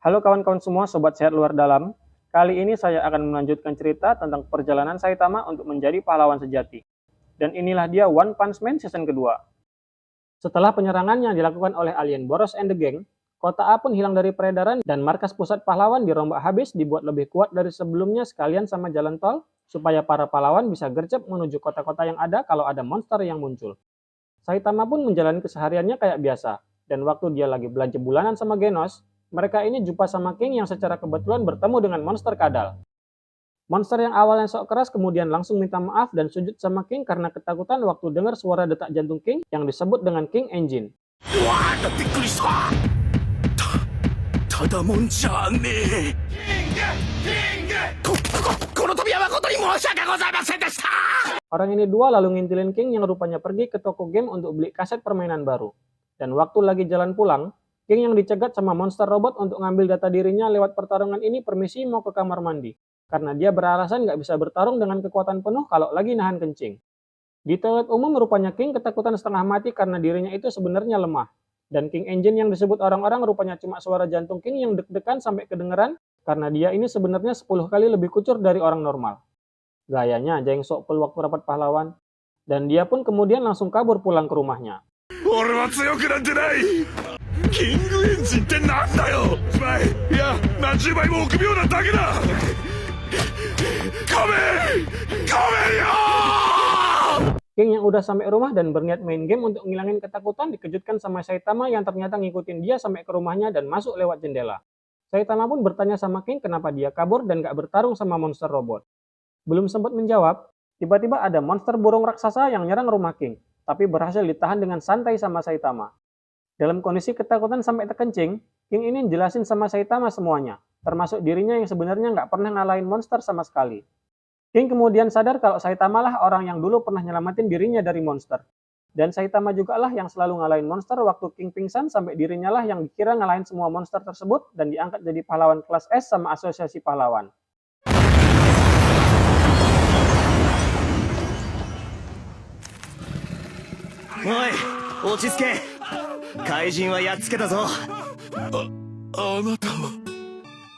Halo kawan-kawan semua, sobat sehat luar dalam. Kali ini saya akan melanjutkan cerita tentang perjalanan Saitama untuk menjadi pahlawan sejati. Dan inilah dia One Punch Man season kedua. Setelah penyerangan yang dilakukan oleh alien Boros and the Gang, kota A pun hilang dari peredaran dan markas pusat pahlawan dirombak habis dibuat lebih kuat dari sebelumnya sekalian sama jalan tol, supaya para pahlawan bisa gercep menuju kota-kota yang ada kalau ada monster yang muncul. Saitama pun menjalani kesehariannya kayak biasa, dan waktu dia lagi belanja bulanan sama Genos, mereka ini jumpa sama King yang secara kebetulan bertemu dengan monster kadal. Monster yang awalnya sok keras kemudian langsung minta maaf dan sujud sama King karena ketakutan waktu dengar suara detak jantung King yang disebut dengan King Engine. Orang ini dua lalu ngintilin King yang rupanya pergi ke toko game untuk beli kaset permainan baru. Dan waktu lagi jalan pulang, King yang dicegat sama monster robot untuk ngambil data dirinya lewat pertarungan ini permisi mau ke kamar mandi. Karena dia beralasan nggak bisa bertarung dengan kekuatan penuh kalau lagi nahan kencing. Di toilet umum rupanya King ketakutan setengah mati karena dirinya itu sebenarnya lemah. Dan King Engine yang disebut orang-orang rupanya cuma suara jantung King yang deg-degan sampai kedengeran karena dia ini sebenarnya 10 kali lebih kucur dari orang normal. Gayanya aja yang sok waktu rapat pahlawan. Dan dia pun kemudian langsung kabur pulang ke rumahnya. King yang udah sampai rumah dan berniat main game untuk ngilangin ketakutan dikejutkan sama Saitama yang ternyata ngikutin dia sampai ke rumahnya dan masuk lewat jendela. Saitama pun bertanya sama King kenapa dia kabur dan gak bertarung sama monster robot. Belum sempat menjawab, tiba-tiba ada monster burung raksasa yang nyerang rumah King, tapi berhasil ditahan dengan santai sama Saitama. Dalam kondisi ketakutan sampai terkencing, King ini jelasin sama Saitama semuanya, termasuk dirinya yang sebenarnya nggak pernah ngalahin monster sama sekali. King kemudian sadar kalau Saitama lah orang yang dulu pernah nyelamatin dirinya dari monster. Dan Saitama juga lah yang selalu ngalahin monster waktu King pingsan sampai dirinya lah yang dikira ngalahin semua monster tersebut dan diangkat jadi pahlawan kelas S sama asosiasi pahlawan. Oi, 落ち着け。怪人はやっつけたぞ。あなたは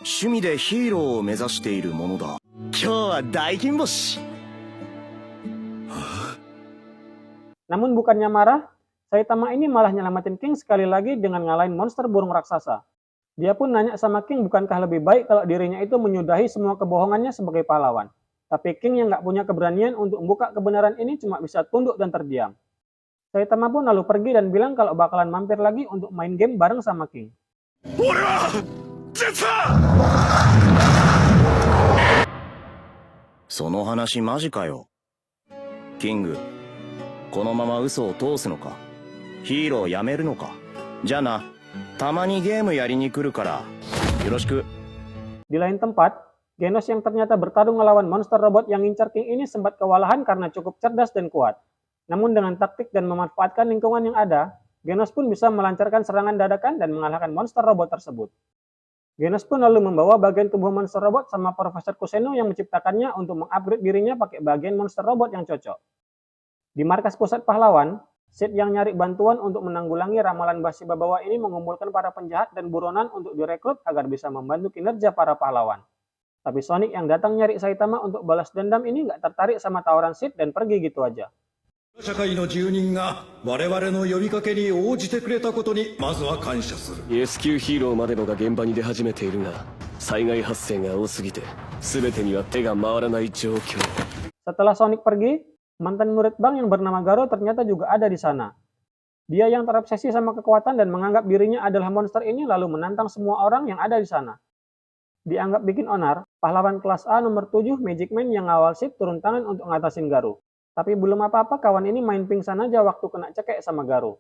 趣味でヒーローを目指しているものだ。今日は大金星。Namun bukannya marah, Saitama ini malah nyelamatin King sekali lagi dengan ngalahin monster burung raksasa. Dia pun nanya sama King bukankah lebih baik kalau dirinya itu menyudahi semua kebohongannya sebagai pahlawan. Tapi King yang nggak punya keberanian untuk membuka kebenaran ini cuma bisa tunduk dan terdiam. Saitama pun lalu pergi dan bilang kalau bakalan mampir lagi untuk main game bareng sama King. Sono hanashi maji ka yo? King, このまま嘘を通すのか? ヒーローやめるのか? じゃあな、たまにゲームやりに来るから、よろしく. Di lain tempat, Genos yang ternyata bertarung melawan monster robot yang ngincar King ini sempat kewalahan karena cukup cerdas dan kuat. Namun dengan taktik dan memanfaatkan lingkungan yang ada, Genos pun bisa melancarkan serangan dadakan dan mengalahkan monster robot tersebut. Genos pun lalu membawa bagian tubuh monster robot sama Profesor Kuseno yang menciptakannya untuk mengupgrade dirinya pakai bagian monster robot yang cocok. Di markas pusat pahlawan, Sid yang nyari bantuan untuk menanggulangi ramalan basi babawa ini mengumpulkan para penjahat dan buronan untuk direkrut agar bisa membantu kinerja para pahlawan. Tapi Sonic yang datang nyari Saitama untuk balas dendam ini nggak tertarik sama tawaran Sid dan pergi gitu aja. 社会の住人が我々の呼びかけに応じてくれたことにまずは感謝する。 レスキューヒーローまでのが現場に出始めているが、災害発生が多すぎて全てには手が回らない状況。 Setelah Sonic pergi, mantan murid Bang yang bernama Garo ternyata juga ada di sana. Dia yang terobsesi sama kekuatan dan menganggap dirinya adalah monster ini lalu menantang semua orang yang ada di sana. Dianggap bikin onar, pahlawan kelas A nomor 7 Magic Man yang ngawal Sid turun tangan untuk ngatasin Garo. Tapi belum apa-apa kawan ini main pingsan aja waktu kena cekek sama Garo.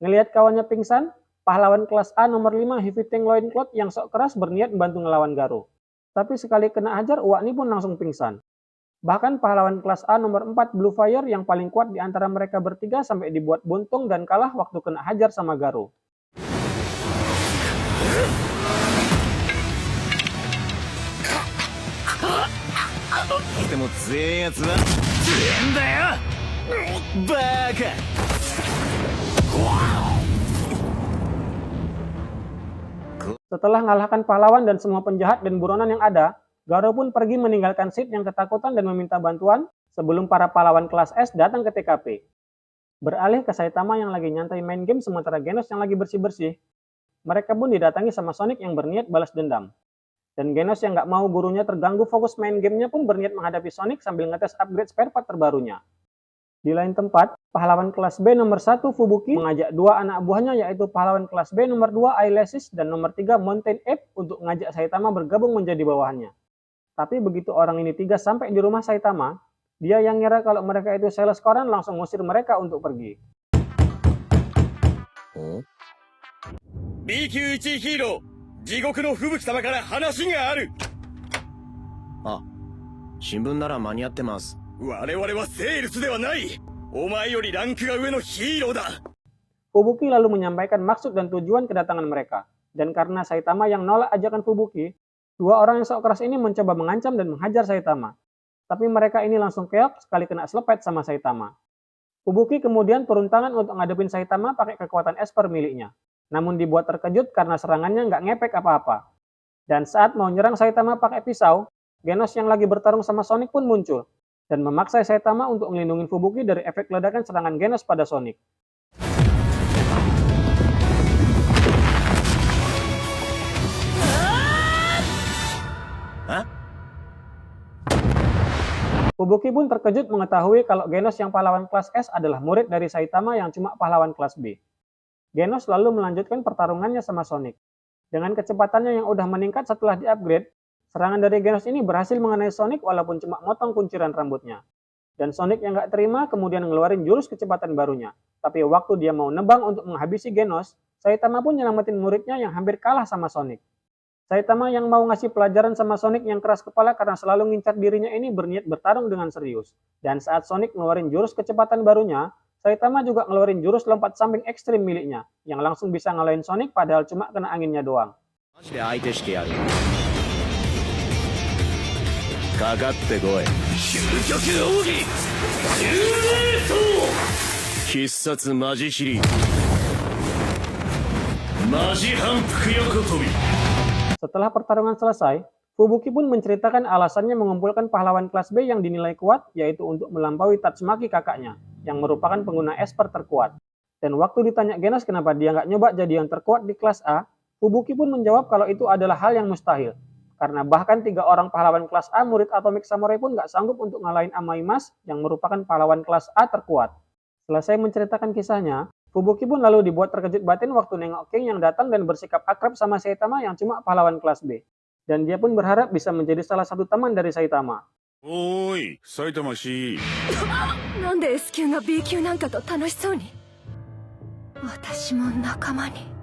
Ngelihat kawannya pingsan, pahlawan kelas A nomor 5 Heavy Tank Loincloth yang sok keras berniat membantu ngelawan Garo. Tapi sekali kena hajar, Uak ini pun langsung pingsan. Bahkan pahlawan kelas A nomor 4 Blue Fire yang paling kuat di antara mereka bertiga sampai dibuat buntung dan kalah waktu kena hajar sama Garo. Setelah mengalahkan pahlawan dan semua penjahat dan buronan yang ada, Garo pun pergi meninggalkan Sid yang ketakutan dan meminta bantuan sebelum para pahlawan kelas S datang ke TKP. Beralih ke Saitama yang lagi nyantai main game sementara Genos yang lagi bersih-bersih, mereka pun didatangi sama Sonic yang berniat balas dendam. Dan Genos yang nggak mau gurunya terganggu fokus main gamenya pun berniat menghadapi Sonic sambil ngetes upgrade spare part terbarunya. Di lain tempat, pahlawan kelas B nomor 1 Fubuki mengajak dua anak buahnya yaitu pahlawan kelas B nomor 2 Ailesis dan nomor 3 Mountain Ape untuk ngajak Saitama bergabung menjadi bawahannya. Tapi begitu orang ini tiga sampai di rumah Saitama, dia yang ngira kalau mereka itu sales koran langsung ngusir mereka untuk pergi. B 級1ヒーロー地獄の吹雪様から話がある。あ、新聞なら間に合ってます。我々はセールスではない。お前よりランクが上のヒーローだ。Fubuki lalu menyampaikan maksud dan tujuan kedatangan mereka. Dan karena Saitama yang nolak ajakan Fubuki, dua orang yang sok keras ini mencoba mengancam dan menghajar Saitama. Tapi mereka ini langsung keok sekali kena selepet sama Saitama. Fubuki kemudian turun tangan untuk ngadepin Saitama pakai kekuatan Esper miliknya. Namun dibuat terkejut karena serangannya nggak ngepek apa-apa. Dan saat mau nyerang Saitama pakai pisau, Genos yang lagi bertarung sama Sonic pun muncul, dan memaksa Saitama untuk melindungi Fubuki dari efek ledakan serangan Genos pada Sonic. Fubuki pun terkejut mengetahui kalau Genos yang pahlawan kelas S adalah murid dari Saitama yang cuma pahlawan kelas B. Genos lalu melanjutkan pertarungannya sama Sonic. Dengan kecepatannya yang udah meningkat setelah di-upgrade, serangan dari Genos ini berhasil mengenai Sonic walaupun cuma motong kunciran rambutnya. Dan Sonic yang nggak terima kemudian ngeluarin jurus kecepatan barunya. Tapi waktu dia mau nebang untuk menghabisi Genos, Saitama pun nyelamatin muridnya yang hampir kalah sama Sonic. Saitama yang mau ngasih pelajaran sama Sonic yang keras kepala karena selalu ngincar dirinya ini berniat bertarung dengan serius. Dan saat Sonic ngeluarin jurus kecepatan barunya, Saitama juga ngeluarin jurus lompat samping ekstrim miliknya, yang langsung bisa ngalahin Sonic padahal cuma kena anginnya doang. Setelah pertarungan selesai, Fubuki pun menceritakan alasannya mengumpulkan pahlawan kelas B yang dinilai kuat, yaitu untuk melampaui Tatsumaki kakaknya, yang merupakan pengguna Esper terkuat. Dan waktu ditanya Genos kenapa dia nggak nyoba jadi yang terkuat di kelas A, Fubuki pun menjawab kalau itu adalah hal yang mustahil. Karena bahkan 3 orang pahlawan kelas A murid Atomic Samurai pun nggak sanggup untuk ngalahin Amaimas yang merupakan pahlawan kelas A terkuat. Selesai menceritakan kisahnya, Fubuki pun lalu dibuat terkejut batin waktu nengok King yang datang dan bersikap akrab sama Saitama yang cuma pahlawan kelas B. Dan dia pun berharap bisa menjadi salah satu teman dari Saitama. Oi, Saitama-shi. なんで S 級が B 級なんかと楽しそうに。私も仲間に。